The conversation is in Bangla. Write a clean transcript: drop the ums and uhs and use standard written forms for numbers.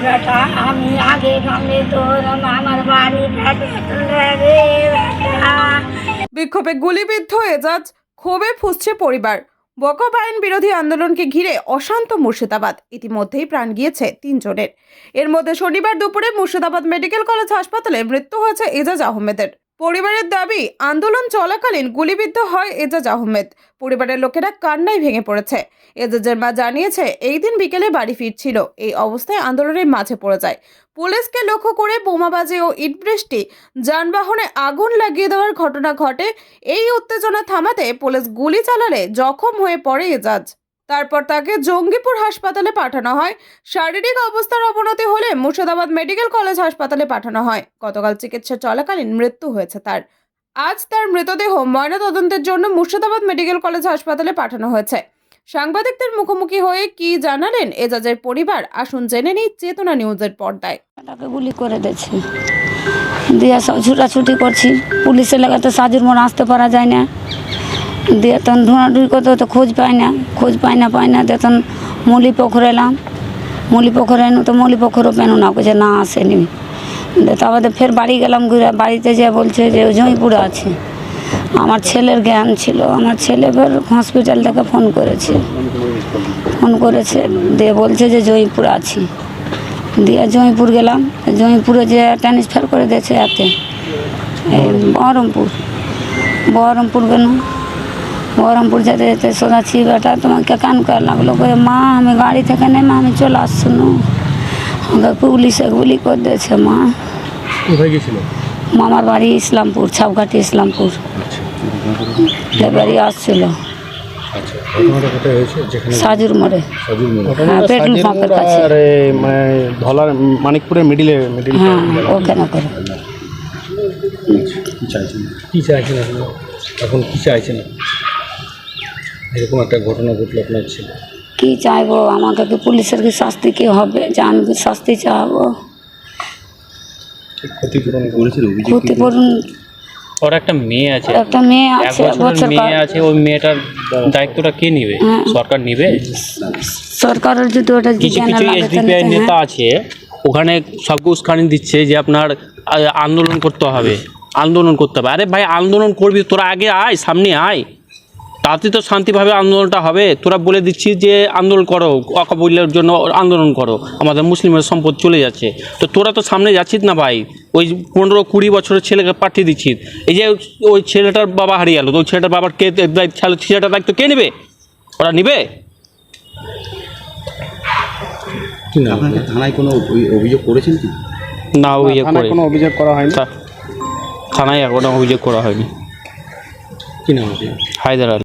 বেটা আমি আগে সামনে তোর আমার বাড়ি বিক্ষোভে গুলিবিদ্ধ এজাজ, ক্ষোভে ফুঁসছে পরিবার। ওয়াকফ আইন বিরোধী আন্দোলনকে ঘিরে অশান্ত মুর্শিদাবাদ। ইতিমধ্যেই প্রাণ গিয়েছে 3 জনের। এর মধ্যে শনিবার দুপুরে মুর্শিদাবাদ মেডিকেল কলেজ হাসপাতালে মৃত্যু হয়েছে এজাজ আহমেদের। পরিবারের দাবি, আন্দোলন চলাকালীন গুলিবিদ্ধ হয় এজাজ আহমেদ। পরিবারের লোকেরা কান্নায় ভেঙে পড়েছে। এজাজের মা জানিয়েছে, এই দিন বিকেলে বাড়ি ফিরছিল, এই অবস্থায় আন্দোলনের মাঝে পড়ে যায়। পুলিশকে লক্ষ্য করে বোমাবাজি ও ইটবৃষ্টি, যানবাহনে আগুন লাগিয়ে দেওয়ার ঘটনা ঘটে। এই উত্তেজনা থামাতে পুলিশ গুলি চালালে জখম হয়ে পড়ে এজাজ। তারপর তাকে জঙ্গিপুর হাসপাতালে পাঠানো হয়। শারীরিক অবস্থার অবনতি হলে মুর্শিদাবাদ মেডিকেল কলেজ হাসপাতালে পাঠানো হয়। গতকাল চিকিৎসা চলাকালীন মৃত্যু হয়েছে তার। আজ তার মৃতদেহ ময়নাতদন্তের জন্য মুর্শিদাবাদ মেডিকেল কলেজ হাসপাতালে পাঠানো হয়েছে। সাংবাদিকদের মুখোমুখি হয়ে কি জানালেন এজাজের পরিবার, আসুন জেনে নিই চেতনা নিউজের পর্দায়। তাকে গুলি করে দিয়েছে দিয়ে সব ছুটাছুটি করছি, পুলিশের লাগাতে সাজুর মোড় আসতে পারা যায় না। দিয়ে তখন ঢুঁড়াঢুঁড়ি করতে তো খোঁজ পাই না দিয়ে তখন মলি পুকুর এলাম, মলি পুকুরে এনো তো মলি পুকুরও পেনো না, বলছে না আসেনি। দিয়ে তারপরে ফের বাড়ি গেলাম, ঘুরে বাড়িতে যেয়ে বলছে যে জয়পুরে আছে। আমার ছেলের জ্ঞান ছিল, আমার ছেলে ফের হসপিটাল থেকে ফোন করেছে দিয়ে বলছে যে জয়পুরে আছি। দিয়ে জয়পুর গেলাম, জয়পুরে যে ট্রান্সফার করে দিয়েছে এতে বহরমপুর গেলাম। বহরমপুর যেতে যেতে শোনাচ্ছি, বেটা তোমাকে কান করে লাগলো, মা আমি গাড়ি থেকে নেমে আমি চলে আসছিনো, আমাকে পুলিশে গুলি করে দিয়েছে। মা কোথায় গেছিল? মামার বাড়ি ইসলামপুর, ছাপঘাটি ইসলামপুর বাড়ি আসছিল। সাজুর মোড়ে, হ্যাঁ, পেট্রোল পাম্পের কাছে, ধলার মানিকপুরের মিডিলে। হ্যাঁ ওখানে করে। কি চাইছেন এখন? কি চাইছেন? এরকম একটা ঘটনা ঘটলো আপনার ছেলে, কি চাইবো? আমাকে কি পুলিশের কি শাস্তি কি হবে, যে আমি কি শাস্তি চাইবো? ক্ষতিপূরণ ওর একটা মেয়ে আছে, একটা মেয়ে আছে, এক বছরের মেয়ে আছে। ওই মেয়েটার দায়িত্বটা কে নিবে? সরকার নিবে। সরকারের যদি ওটা কিছু কিছু এসডিপিআই নেতা আছে, ওখানে সব উস্কানি দিচ্ছে যে আপনার আন্দোলন করতে হবে। আরে ভাই, আন্দোলন করবি তোরা, আগে আয়, সামনে আয়, তাতে তো শান্তিভাবে আন্দোলনটা হবে। তোরা বলে দিচ্ছিস যে আন্দোলন করো, অকাবল্যের জন্য আন্দোলন করো, আমাদের মুসলিমের সম্পদ চলে যাচ্ছে। তো তোরা তো সামনে যাচ্ছিস না ভাই। ওই 15-20 বছরের ছেলেকে পাঠিয়ে দিচ্ছিস। এই যে ওই ছেলেটার বাবা হারিয়ে গেল, তো ওই ছেলেটার বাবার কে ছেলেটার দায়িত্ব কে নেবে? ওরা নিবে? থানায় কোনো অভিযোগ করেছেন কি? না, কোনো অভিযোগ করা হয়নি। থানায় এখনো অভিযোগ করা হয়নি। কি নাম? হায়দার আলী।